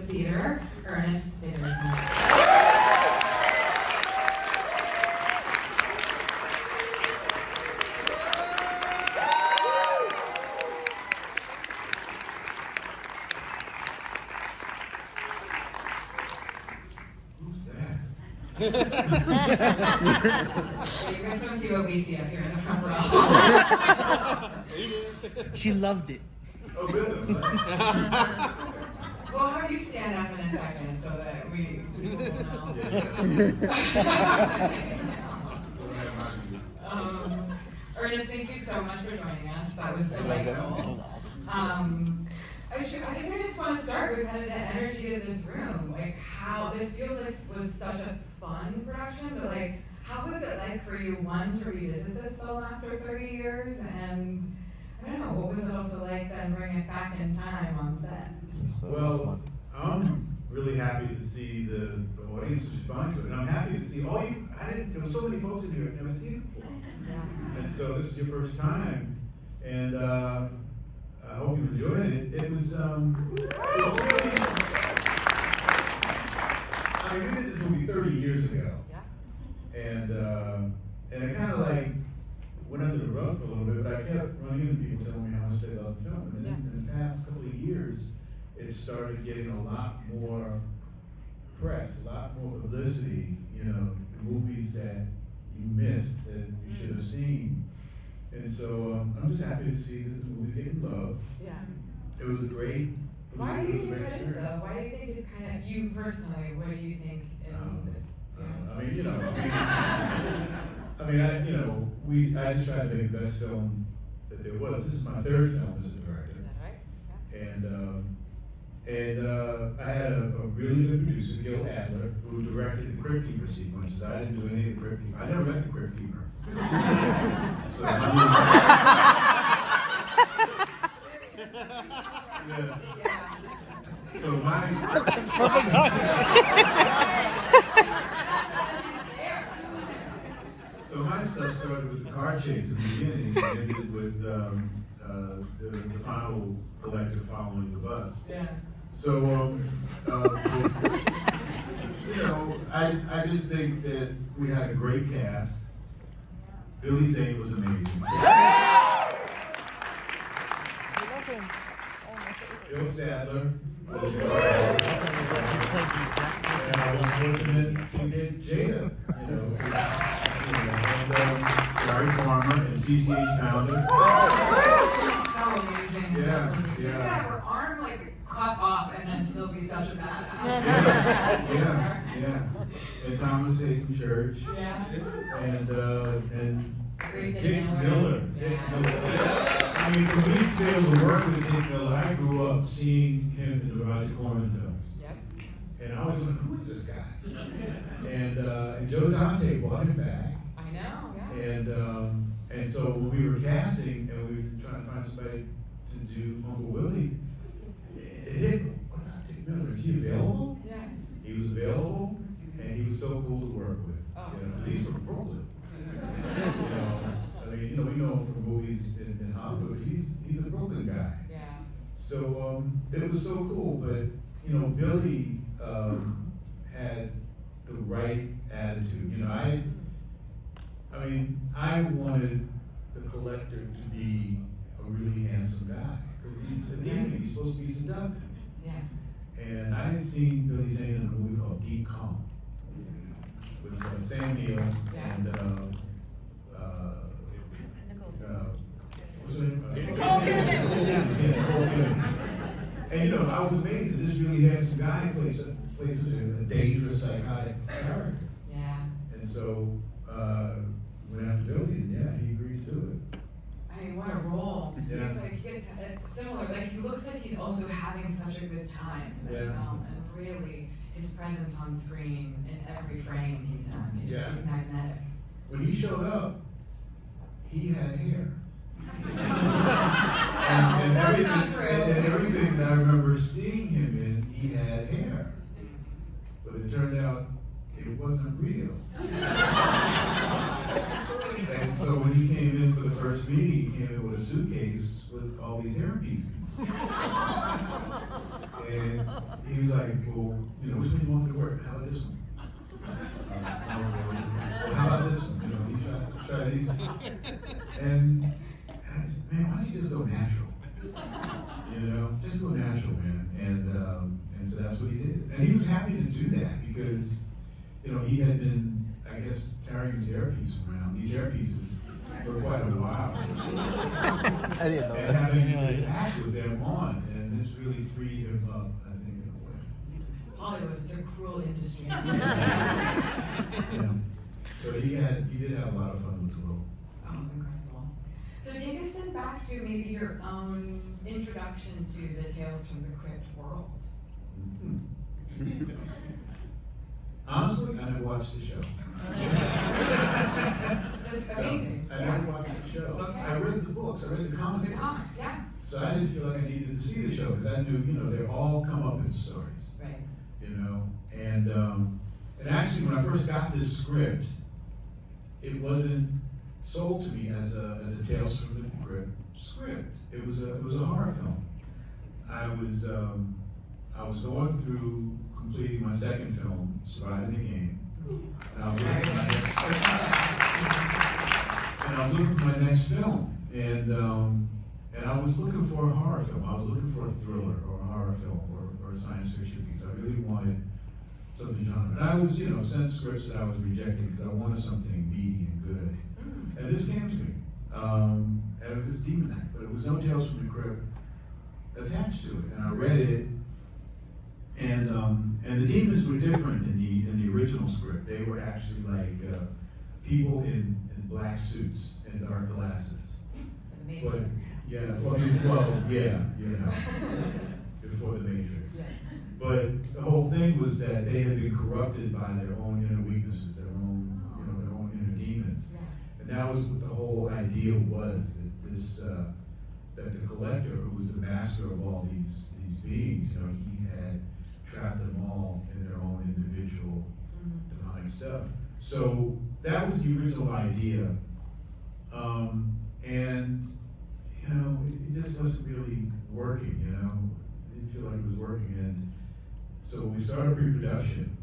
theater, Ernest, Dickerson. You guys don't see what we see up here in the front row. She loved it. Oh, really? We'll have you stand up in a second so that we will know. Ernest, thank you so much for joining us. That was delightful. I think I just want to start with kind of the energy of this room. Like how this feels like was such a fun production, but like how was it like for you, one, to revisit this film after 30 years? And I don't know, what was it also like then bring us back in time on set? Well, I'm really happy to see the audience respond to it. And I'm happy to see there were so many folks in here I've never seen it before. Yeah. And so this is your first time. And I hope you enjoyed it. It was really, I mean, we did this movie 30 years ago. Yeah. And it kind of like went under the rug for a little bit, but I kept running into people telling me how much they loved the film. And then in the past couple of years, it started getting a lot more press, a lot more publicity, you know, movies that you missed that you should have seen. And so I'm just happy to see that the movie's getting love. Yeah. It was a great. Why do you think that is though? Why do you think it's kind of, you personally, what do you think in this? I mean, you know, I just tried to make the best film that there was. This is my third film as a director. That's right. And I had a really good producer, Gil Adler, who directed the Crypt Keeper sequences. I didn't do any of the Crypt Keeper. I never met the Crypt Keeper. So So Perfect time. So my stuff started with the car chase at the beginning and ended with the final collector following the bus. Yeah. So, you know, I just think that we had a great cast. Billy Zane was amazing. Bill Sadler was and I was fortunate to get Jada, you know, and Larry Farmer and CCH Pounder. She's so amazing. Yeah. She's got her arm like cut off and then still be such a badass. Yeah. And Thomas Hayden Church. Yeah. And Great Dick Miller. Yeah. I mean, for me to be able to work with Dick Miller, I grew up seeing him in the Roger Corman films. Yep. And I was like, who is this guy? And Joe Dante brought him back. I know, yeah. And so when we were casting and we were trying to find somebody to do Uncle Willie, it hit me. What about Dick Miller? Is he available? Yeah. He was available, and he was so cool to work with. Oh. You know, 'cause he's from Brooklyn. We know him from movies in Hollywood. He's a Brooklyn guy. Yeah. So it was so cool, but you know, Billy had the right attitude. You know, I wanted the collector to be a really handsome guy because he's supposed to be seductive. Yeah. And I had seen Billy Zane in a movie called Deep Calm with Sam Neill and what's her name? And you know, I was amazed that this really handsome guy plays such a dangerous psychotic character. Yeah. And so went after Billy, and he agreed to do it. I mean, what a role. Yeah. It's like, it's similar, like he looks like he's also having such a good time in this film, and really, his presence on screen in every frame he's in, he's magnetic. When he showed up, he had hair. That's not true. And everything that I remember seeing him in, he had hair. But it turned out it wasn't real. And so when he came in for the first meeting, he came in with a suitcase with all these hair pieces. And he was like, well, you know, which one do you want me to work? How about this one? Well, how about this one? You know, you try these. And I said, man, why don't you just go natural? You know, just go natural, man. And so that's what he did. And he was happy to do that because, you know, he had been, I guess, carrying his hairpiece around, these hairpieces, for quite a while. I didn't know And that. having to act with them on, and this really freed him up, I think, in a way. Hollywood, it's a cruel industry. Yeah. So he did have a lot of fun with the role. Oh, incredible. So take us then back to maybe your own introduction to the Tales from the Crypt world. Honestly, I never watched the show. That's amazing. I never watched the show. Okay. I read the books, I read the comic The books. comics, yeah. So I didn't feel like I needed to see the show because I knew, you know, they're all comeuppance stories. Right. You know, and actually when I first got this script, it wasn't sold to me as a Tales from the Crypt script. It was a horror film. I was going through completing my second film, Surviving the Game. And I was looking for my next film. And I was looking for a horror film. I was looking for a thriller or a horror film or a science fiction piece. I really wanted something genre. And I was, you know, sent scripts that I was rejecting because I wanted something meaty and good. And this came to me. And it was this demon act, but it was no Tales from the Crypt attached to it. And I read it, and the demons were different in the original script. They were actually like people in black suits and dark glasses. But yeah, well, yeah, you know, before the Matrix. Yes. But the whole thing was that they had been corrupted by their own inner weaknesses, their own, you know, their own inner demons. Yeah. And that was what the whole idea was, that this, that the collector, who was the master of all these beings, you know, he had trapped them all in their own individual demonic stuff. So that was the original idea. And, you know, it just wasn't really working, you know. I didn't feel like it was working. And so when we started pre-production,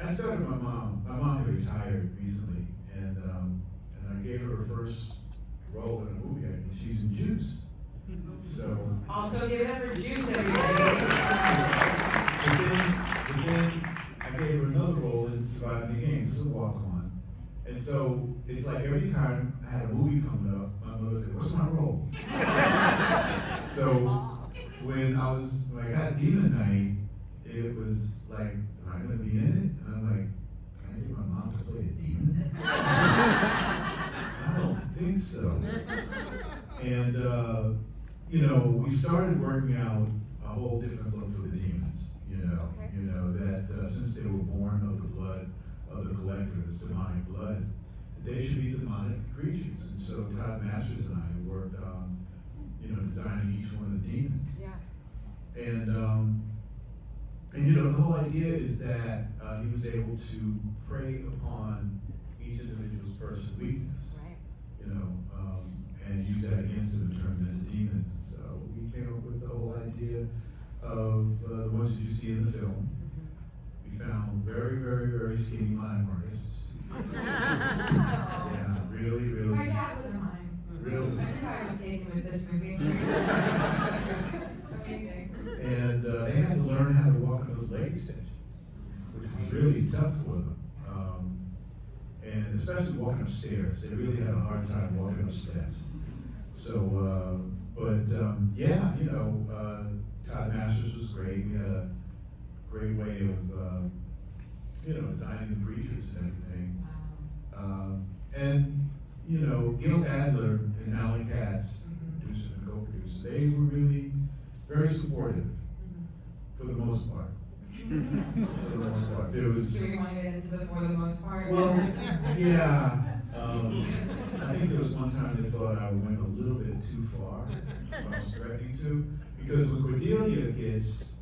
I started with my mom. My mom had retired recently, and I gave her her first role in a movie, and she's in Juice. So Also, give it up for Juice, everybody. but then I gave her another role in Surviving the Game, just a walk-on. And so it's like every time I had a movie coming up, my mother said, "What's my role?" So when I got Demon Night, it was like, am I gonna be in it? And I'm like, can I get my mom to play a demon? I don't think so. And you know, we started working out a whole different look for the demons. You know that since they were born of the blood of the collector, this demonic blood, they should be demonic creatures. And so Todd Masters and I worked on, you know, designing each one of the demons. Yeah. And you know, the whole idea is that he was able to prey upon each individual's personal weakness, Right. you know, and use that against them and turn them into demons. And so we came up with the whole idea of the ones that you see in the film. We found very, very, very skinny mime artists. Yeah, really, really. My dad was a mime. Really? I think I was taken with this movie. Amazing. And they had to learn how to walk in those leg extensions, which was really tough for them. And especially walking upstairs. They really had a hard time walking up steps. So, yeah, you know, Todd Masters was great. We had a great way of, you know, designing the creatures and everything. Wow. And, you know, Gil Adler and Alan Katz, producer and co-producer, they were really very supportive for the most part. For the most part. There was, Do we want to get into the for the most part? well, yeah. I think there was one time they thought I went a little bit too far when I was threatening to, because when Cordelia gets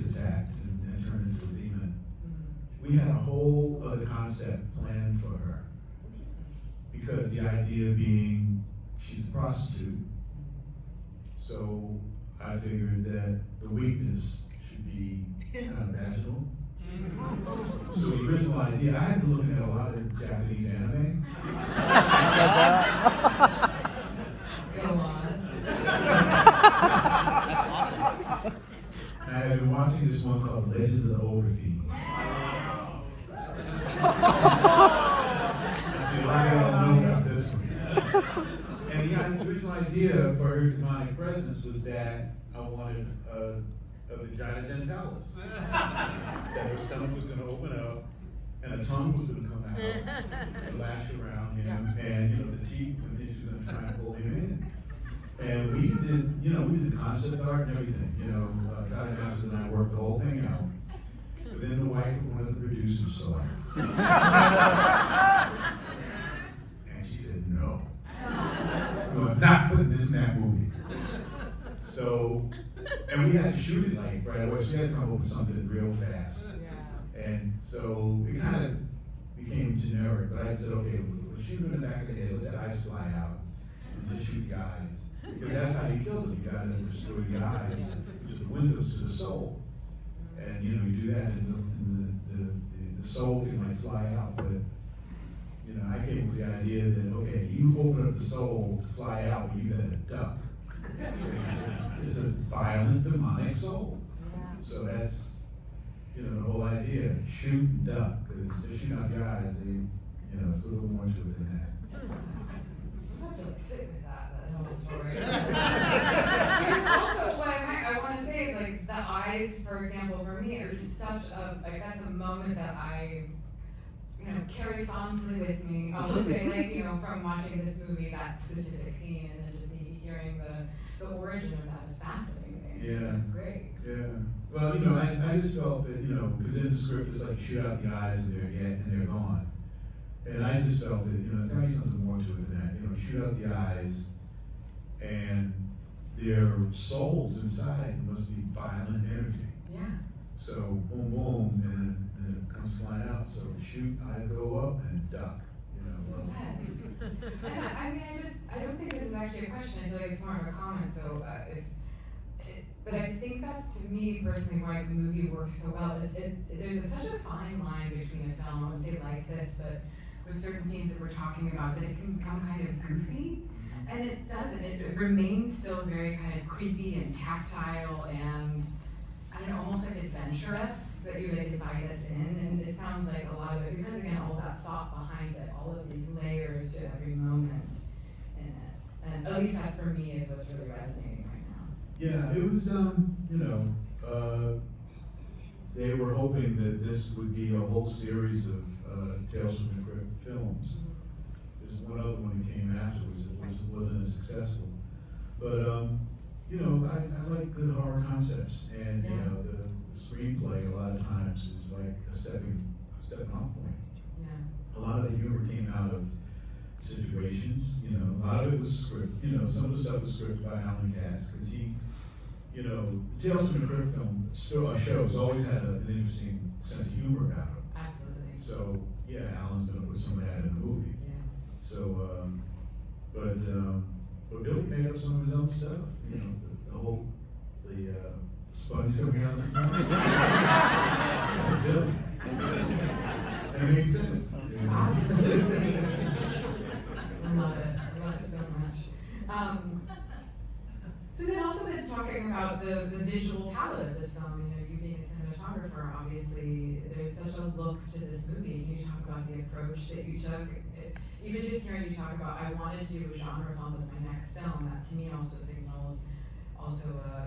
attacked and turned into a demon, we had a whole other concept planned for her. Because the idea being she's a prostitute, so I figured that the weakness should be kind of vaginal. So the original idea, I had been looking at a lot of Japanese anime. Go on. I had been watching this one called Legend of the Overfiend. See, a lot of y'all know about this one. And the original idea for her demonic presence was that I wanted a vagina dentalis. That her stomach was going to open up, and a tongue was going to come out and lash around him, and the teeth and things were going to try and pull him in. And we did concept art and everything. Kyle Johnson and I worked the whole thing out. But then the wife of one of the producers saw it. And she said, no. I'm not putting this in that movie. So, and we had to shoot it like right away, so we had to come up with something real fast. And so it kind of became generic, but I said, okay, we'll shoot him in the back of the head, let the eyes fly out, and then shoot the eyes. Because that's how you kill them. You gotta destroy the eyes, which are the windows to the soul. And you do that, and the soul can like fly out. But I came with the idea that okay, you open up the soul to fly out, but you better duck. It's a violent demonic soul. So that's the whole idea. Shoot and duck, because just shooting out the eyes, it's a little more to it than that. I have to sit with that whole story. Because also what I want to say is like the eyes, for example, for me are just such that's a moment that I carry fondly with me. I'll just say from watching this movie, that specific scene, and then just maybe hearing the origin of that is fascinating. Yeah. It's great. Yeah. Well, I just felt that, because in the script it's like shoot out the eyes and they're gone. And I just felt that, there's gotta be something more to it than that. Shoot out the eyes, and their souls inside must be violent energy. Yeah. So boom, boom, and then it comes flying out. So shoot, eyes go up, and duck. And I don't think this is actually a question. I feel like it's more of a comment. So but I think that's, to me personally, why the movie works so well. There's such a fine line between a film, I would say like this, but with certain scenes that we're talking about, that it can become kind of goofy. And it doesn't. It remains still very kind of creepy and tactile and, I don't know, almost like adventurous, that you invite us in. And it sounds like a lot of it, because again, all that thought behind it, all of these layers to every moment in it. And at least that for me is what's really resonating right now. Yeah, it was, they were hoping that this would be a whole series of Tales from the Crypt films. There's one other one that came afterwards that wasn't as successful. But, I like good horror concepts, and the screenplay a lot of times is like a stepping off point. Yeah. A lot of the humor came out of situations, a lot of it was script, some of the stuff was scripted by Alan Katz, because he, Tales from the Crypt film shows always had an interesting sense of humor about them. Absolutely. So, yeah, Alan's gonna put some of that in the movie. Yeah. So, but Billy made up some of his own stuff, the whole, the sponge coming out of his mouth. Billy. And it makes sense. Absolutely. I love it so much. So then also then talking about the visual palette of this film, you being a cinematographer, obviously there's such a look to this movie. Can you talk about the approach that you took? Even just hearing you talk about, I wanted to do a genre film as my next film, that to me also signals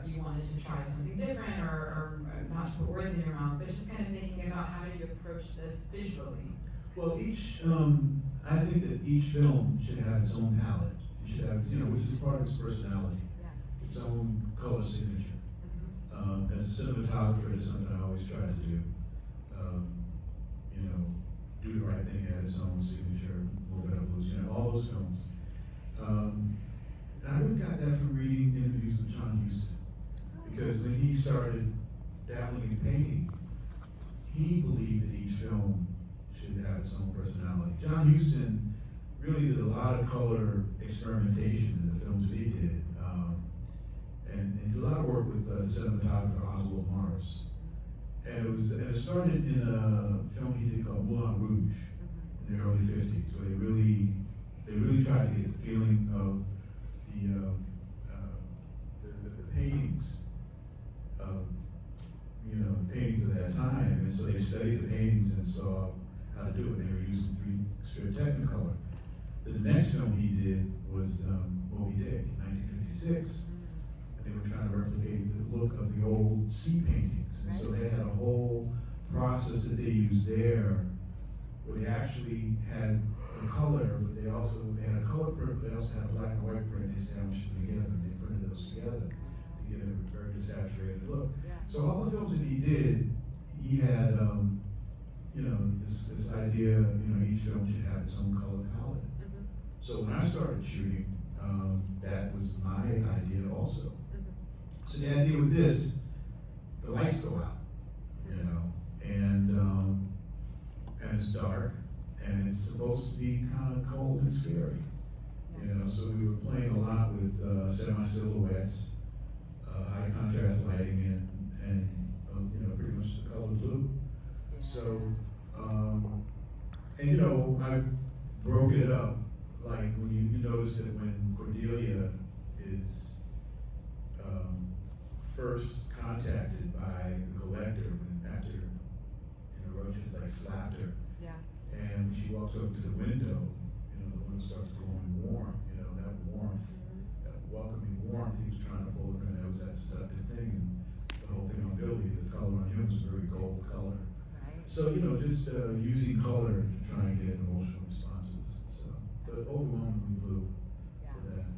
you wanted to try something different, or not to put words in your mouth, but just kind of thinking about how did you approach this visually? Well, I think that each film should have its own palette. It should have, which is part of its personality, its own color signature. As a cinematographer, it's something I always try to do. Do the right thing, have its own signature, More Better Blues, all those films. And I really got that from reading interviews with John Huston, because when he started dabbling in painting, he believed that each film should have its own personality. John Huston really did a lot of color experimentation in the films that he did, and did a lot of work with cinematographer Oswald Morris. And it started in a film he did called Moulin Rouge in the early 50s, where they really tried to get the feeling of the paintings of, paintings of that time. And so they studied the paintings and saw how to do it. They were using strip Technicolor. The next film he did was Moby Dick in 1956. And they were trying to replicate the look of the old sea paintings. And so they had a whole process that they used there where they actually had the color, but they had a color print, but they also had a black and white print. They sandwiched them together and they printed those together to get a very saturated look. Yeah. So all the films that he did, he had this idea, each film should have its own color palette. So when I started shooting, that was my idea also. So the idea with this, the lights go out, and it's dark, and it's supposed to be kind of cold and scary, So we were playing a lot with semi-silhouettes, high contrast lighting, and pretty much the color blue. So, I broke it up. Like when you notice that when Cordelia is first contacted by the collector, after Roaches like slapped her, and when she walks over to the window, the window starts going warm. That warmth, that welcoming warmth. He was trying to pull her in. That was that seductive thing, and the whole thing on Billy, the color on him was a very gold color. So just using color to try and get emotional responses. So, but overwhelmingly blue for that.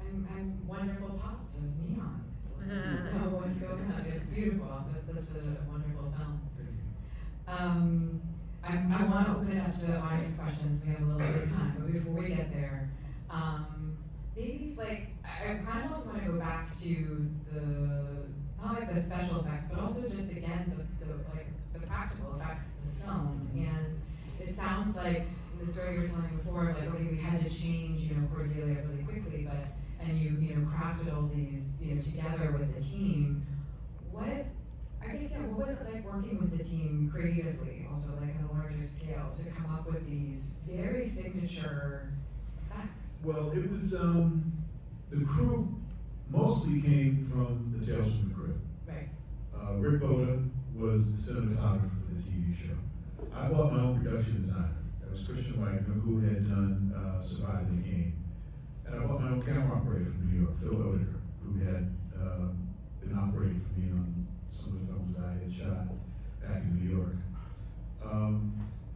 And wonderful pops of neon. Know what's going on. It's beautiful. That's such a wonderful film. I want to open it up to audience questions. We have a little bit of time, but before we get there, maybe I kind of also want to go back to not like the special effects, but also just again the practical effects of this film. And it sounds like the story you were telling before, okay, we had to change, Cordelia really quickly, and you crafted all these, together with the team. What was it like working with the team creatively, also like on a larger scale, to come up with these very signature effects? Well, it was, the crew mostly came from the Tales from the Crypt. Right. Rick Boda was the cinematographer for the TV show. I bought my own production designer. That was Christian Wagner, who had done Surviving the Game. And I bought my own camera operator from New York, Phil Odeker, who had been operating for me on some of the films that I had shot back in New York.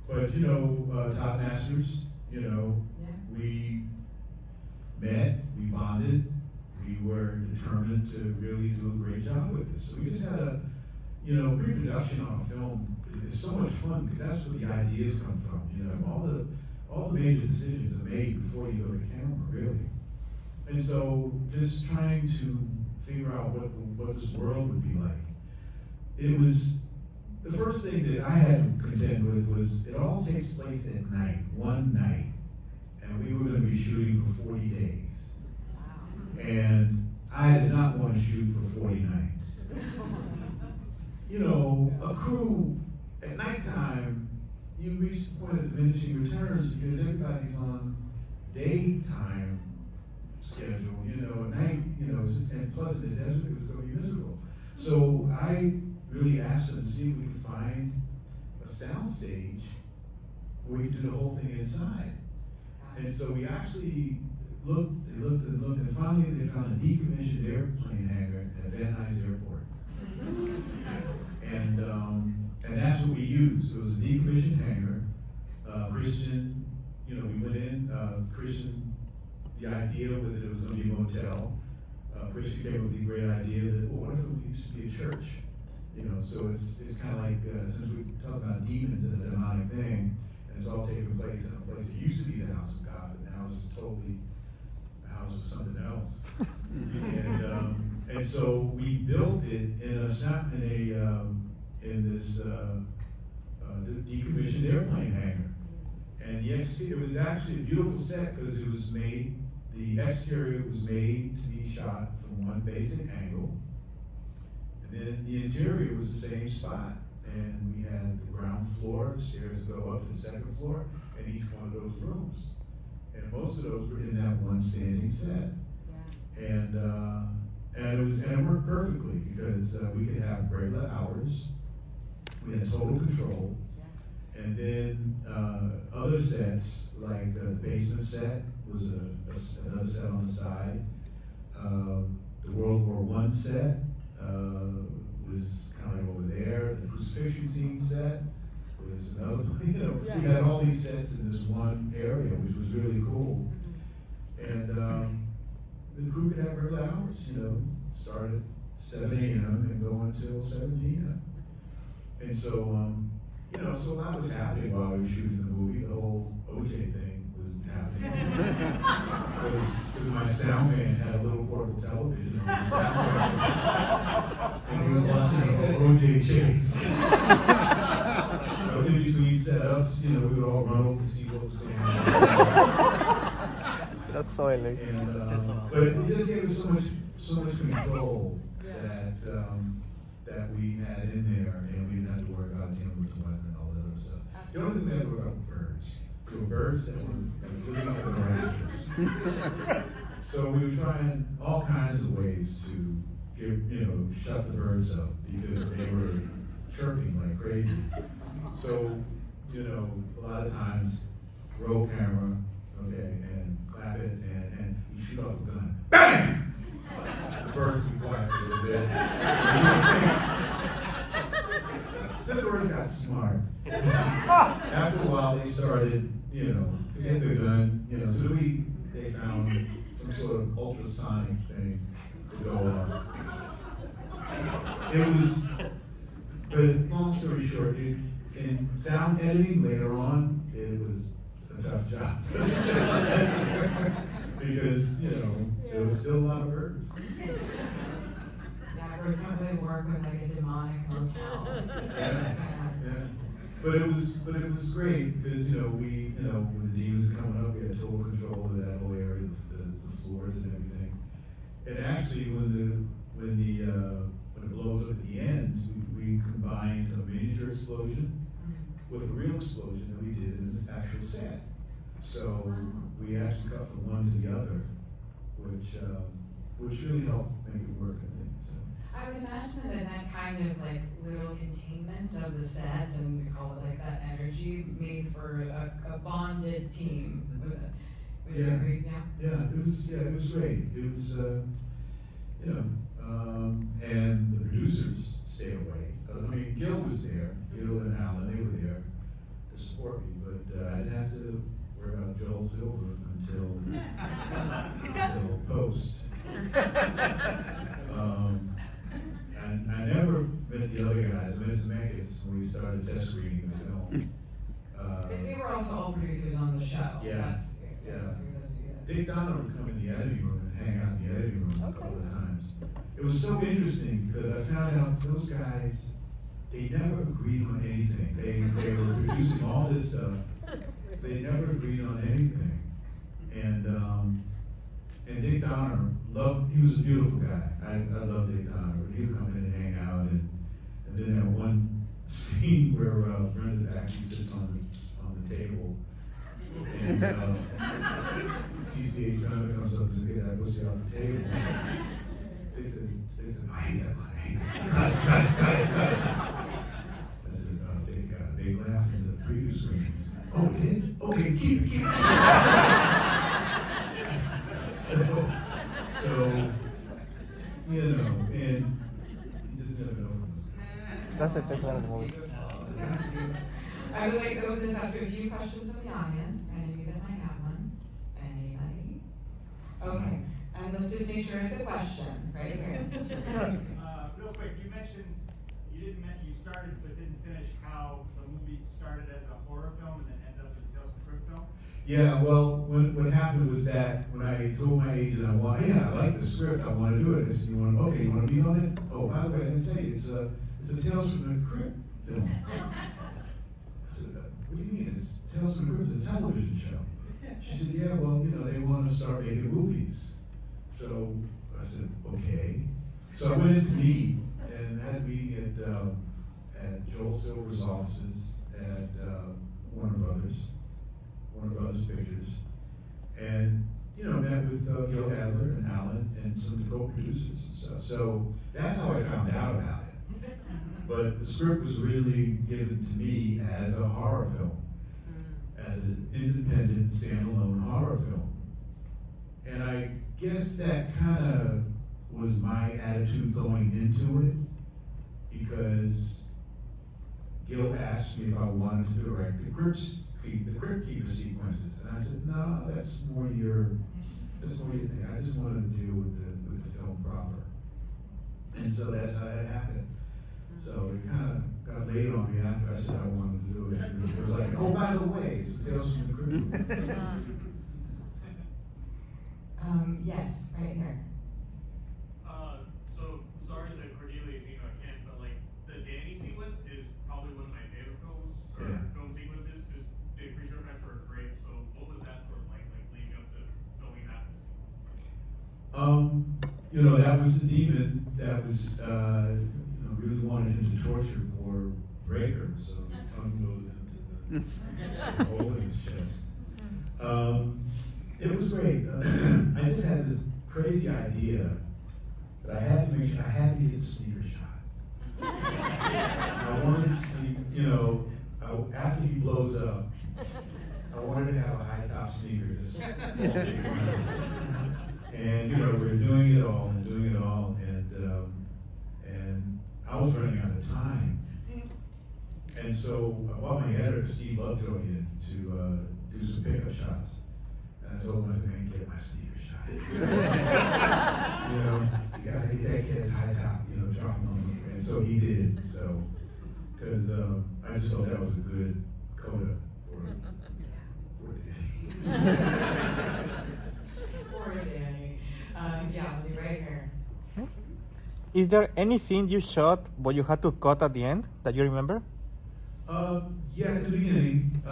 But Top Masters, we met, we bonded, we were determined to really do a great job with this. So we just had a, pre-production on a film is so much fun because that's where the ideas come from. All the major decisions are made before you go to camera, really. And so just trying to figure out what this world would be like. It was, the first thing that I had to contend with was it all takes place at night, one night, and we were going to be shooting for 40 days. Wow. And I did not want to shoot for 40 nights. A crew at nighttime, you reach the point of diminishing returns because everybody's on daytime schedule, at night, and plus in the desert, it was going to be miserable. So I really asked them to see if we could find a sound stage where we could do the whole thing inside. And so we actually looked, and finally they found a decommissioned airplane hangar at Van Nuys Airport. And that's what we used. It was a decommissioned hangar. Christian, we went in, Christian, the idea was that it was going to be a motel. Christian came up with the great idea that, what if it used to be a church? So it's kind of like, since we talk about demons and a demonic thing, and it's all taking place in a place that used to be the house of God, but now it's just totally the house of something else. And so we built it in this decommissioned airplane hangar. And it was actually a beautiful set because it was made, the exterior was made to be shot from one basic angle. And then the interior was the same spot. And we had the ground floor, the stairs go up to the second floor, and each one of those rooms. And most of those were in that one standing set. Yeah. And it worked perfectly because we could have regular hours. We had total control. Yeah. And then other sets, like the basement set was another set on the side. The World War I set was kind of over there. The crucifixion scene set was another, we had all these sets in this one area, which was really cool. And the crew could have regular hours, start at 7 a.m. and go until 7 p.m. And so, so a lot was happening while we were shooting the movie. The whole OJ thing was happening. Because my sound man had a little portable television on the sound and he was watching the whole OJ chase. So in between setups, we would all run over to see what was going on. That's so elegant. And, but it just gave us so much control that we had in there, and we didn't have to worry about dealing with the weather and all that other stuff. The only thing we had to worry about were birds. There were birds that were living up in the rafters. So we were trying all kinds of ways to shut the birds up because they were chirping like crazy. So, a lot of times, roll camera, and clap it, and you shoot off a gun. Bang! The birds be quiet for a little bit. Then the birds got smart. After a while, they started, forget the gun, so they found some sort of ultrasonic thing to go off. But long story short, in sound editing later on, it was a tough job. Because, there was still a lot of birds. Yeah, birds don't really work with like a demonic hotel. Yeah. But it was great because, when the D was coming up, we had total control of that whole area, the floors and everything. And actually, when it blows up at the end, we combined a miniature explosion with a real explosion that we did in this actual set. So we actually cut from one to the other, which really helped make it work, I think. So. I would imagine that kind of like little containment of the set and we call it like that energy made for a bonded team. Would you agree? Yeah. Yeah, it was great. It was, and the producers stayed away. Gil was there. Gil and Alan, they were there to support me, but I didn't have to worry about Joel Silver until post. And I never met the other guys. I met Zemeckis when we started test screening the film. They were also all producers on the show. Yeah. Dick Donner would come in the editing room and hang out in the editing room a couple of times. It was so interesting because I found out those guys, they never agreed on anything. They were producing all this stuff. They never agreed on anything. And Dick Donner he was a beautiful guy. I love Dick Donner. He would come in and hang out, and then that one scene where Brenda actually sits on the table, and CCH Donner comes up and says, "Get that pussy off the table." They said, "I hate that one. I hate that. Cut it. I said, they got a big laugh in the preview screens. Oh, it did? Okay, keep it. So, and you just never know what was That's the best one of the movie. I would like to open this up to a few questions from the audience. Any that might have one? Anybody? Okay, and let's just make sure it's a question, right here. Real quick, you mentioned you started but didn't finish how the movie started as a horror film and then ended up as a Tales from the Crypt film. Yeah, well, what happened was that when I told my agent I like the script, I want to do it. I said, you want to be on it? Oh, by the way, I didn't tell you, it's a Tales from the Crypt film. I said, what do you mean? It's Tales from the Crypt, it's a television show. She said, yeah, well, they want to start making movies. So I said, okay. So I went in to meet, and had a meeting at Joel Silver's offices at Warner Brothers Pictures, and met with Gil Adler and Alan and some of the co-producers and stuff. So that's how I found out about it. But the script was really given to me as a horror film, as an independent, standalone horror film. And I guess that kind of was my attitude going into it, because Gil asked me if I wanted to direct the Crypt Keeper sequences, and I said, no, that's more your thing. I just wanted to deal with the film proper. And so that's how that happened. So it kind of got laid on me after I said I wanted to do it. It was like, oh, by the way, it's Tales from the Crypt. Yes, right here. So sorry that Cordelia scene I can't, but like the Danny sequence is probably one of my favorite films or film sequences. Just the creature effects were great. So what was that sort of like leading up to filming that sequence? That was the demon that was really wanted him to torture poor Breaker, so his tongue goes into the hole in his chest. It was great. I just had this crazy idea that I had to make sure I had to get the sneaker shot. I wanted to see, after he blows up, I wanted to have a high top sneaker just and we're doing it all, and I was running out of time. And so I brought my editor, Steve Lovejoy, in to do some pickup shots. And I told him, I said, man, get my sneaker shot. You gotta get that kid's high top, drop him on me. And so he did, because I just thought that was a good coda for Danny. Poor Danny. Yeah, I'll be right here. Is there any scene you shot but you had to cut at the end that you remember? Yeah, at the beginning,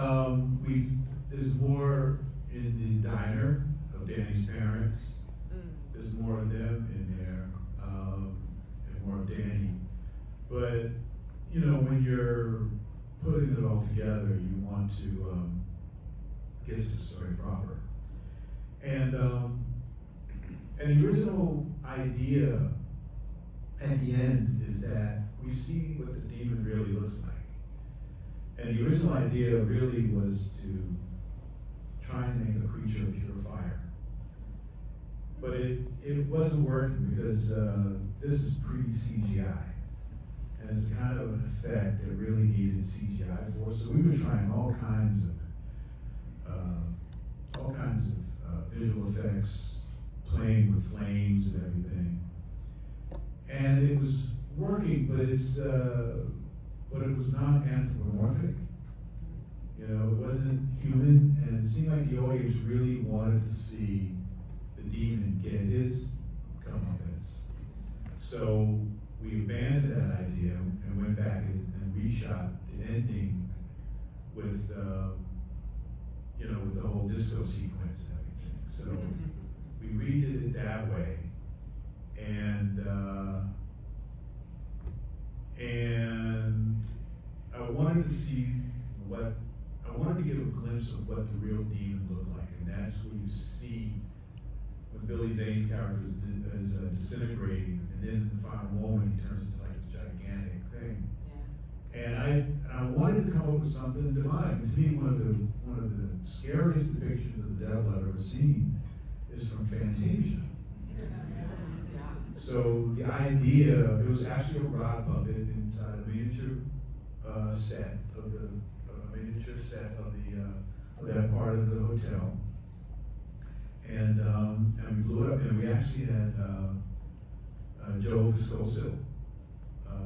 there's more in the diner of Danny's parents. There's more of them in there, and more of Danny. But, when you're putting it all together, you want to get to the story proper. And the original idea at the end is that we see what the demon really looks like. And the original idea really was to try and make a creature of pure fire. But it wasn't working because this is pre-CGI. And it's kind of an effect that really needed CGI for. So we were trying all kinds of visual effects, playing with flames and everything. And it was working, but it was not anthropomorphic. It wasn't human, and it seemed like the audience really wanted to see the demon get his comeuppance. So we abandoned that idea and went back and reshot the ending with with the whole disco sequence and everything. So we redid it that way, and I wanted to give a glimpse of what the real demon looked like, and that's what you see when Billy Zane's character is disintegrating, and then in the final moment he turns into like this gigantic thing. Yeah. And I wanted to come up with something demonic. And to me, one of the scariest depictions of the devil I've ever seen is from Fantasia. So the idea, it was actually a rod puppet inside a miniature set of that part of the hotel, and we blew it up, and we actually had Joe Viscoso,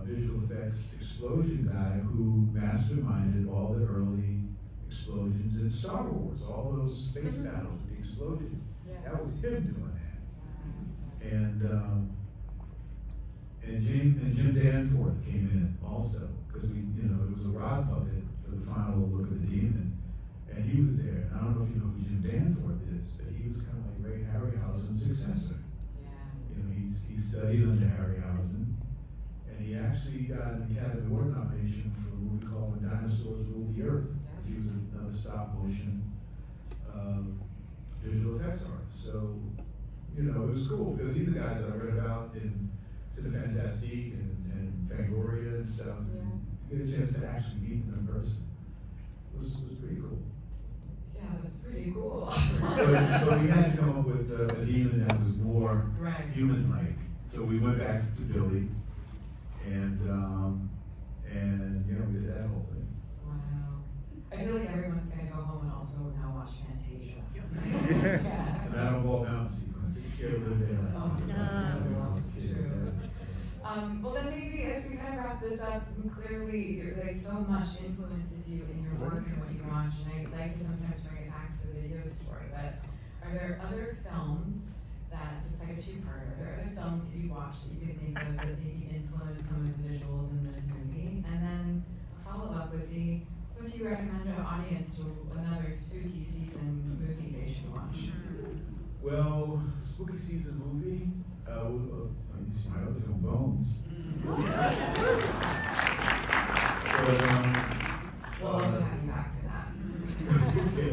visual effects explosion guy who masterminded all the early explosions in Star Wars, all those space battles, the explosions. Yeah. That was him doing that, and Jim Danforth came in also, because it was a rod puppet for the final look of the demon, and he was there. And I don't know if you know who Jim Danforth is, but he was kind of like Ray Harryhausen's successor. Yeah. he studied under Harryhausen, and he actually got an Academy Award nomination for a movie called When Dinosaurs Ruled the Earth. He was another stop motion visual effects artist. So, you know, it was cool because these are guys that I read about in Cinefantastique and Fangoria and stuff. And you get a chance to actually meet them in person. It was pretty cool. Yeah, that's pretty cool. but we had to come up with a demon that was more Right. human-like. So we went back to Billy, and you know, we did that whole thing. Wow. I feel like everyone's gonna go home and also now watch Fantasia. Yeah. And I don't walk out sequence. It scared a little bit less. Oh, no. It's true. Well, then maybe as we kind of wrap this up, clearly, like so much influences you in your work and what you watch, and I like to sometimes bring it back to the video store. But are there other films that, so it's like a two-part, are there other films that you watch that you could think of that maybe influence some of the visuals in this movie? And then a follow-up would be, what do you recommend to an audience to another spooky season movie they should watch? Well, spooky season movie. You see my other film, Bones. We'll also have you back for that. Okay.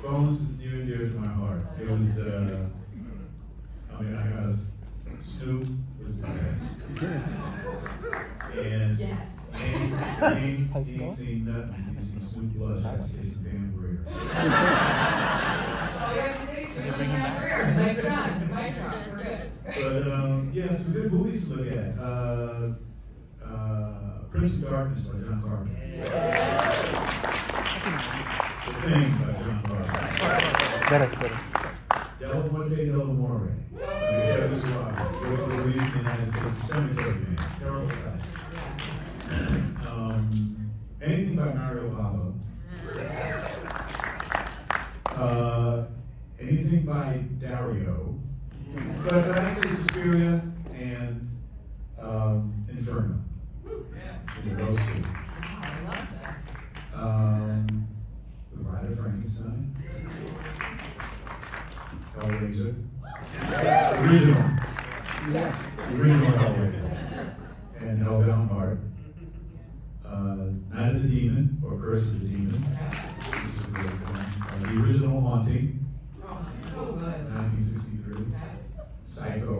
Bones is near and dear to my heart. It was, I got Snoop was the best. And Yes. he ain't seen nothing. He's seen Snoop blush after tasting damn Greer. That's all you have to say, so you bring him back. Mic drop, we're good. But yeah, some good movies to look at. Prince of Darkness by John Carpenter. The Thing by John Carpenter. Better. Del Monte Del More. Kevin Rock. Released in the United States. Cemetery Man. Terrible guy. Anything by Mario Bava. Anything by Dario. But I'd say Suspiria and Inferno. Yeah, those two. Wow, I love this. The Bride of Frankenstein. Hellraiser. Original. Yes. The original Hellraiser. And Hellbound Heart. Night of the Demon, or Curse of the Demon. Which is a great film. The original Haunting. Oh, it's so good. 1963. Psycho.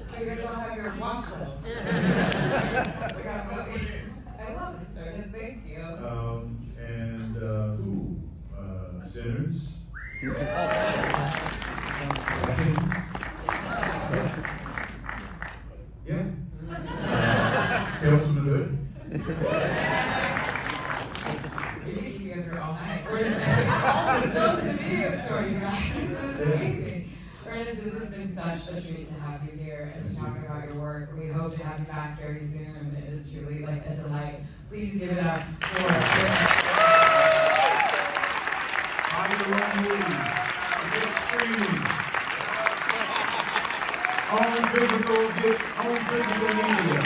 So you guys all have your watch list. I love this, Ernest. Thank you. And Sinners. Seconds. Yeah. Tales from the Hood. We need to be over all night. We're just like, all this films in the video store, you guys. This is amazing. Ernest, this has been such a treat to have you here and to talk about your work. We hope to have you back very soon. It is truly like a delight. Please give it up for Ernest. I'm the wrong movie. It's streaming. On physical media.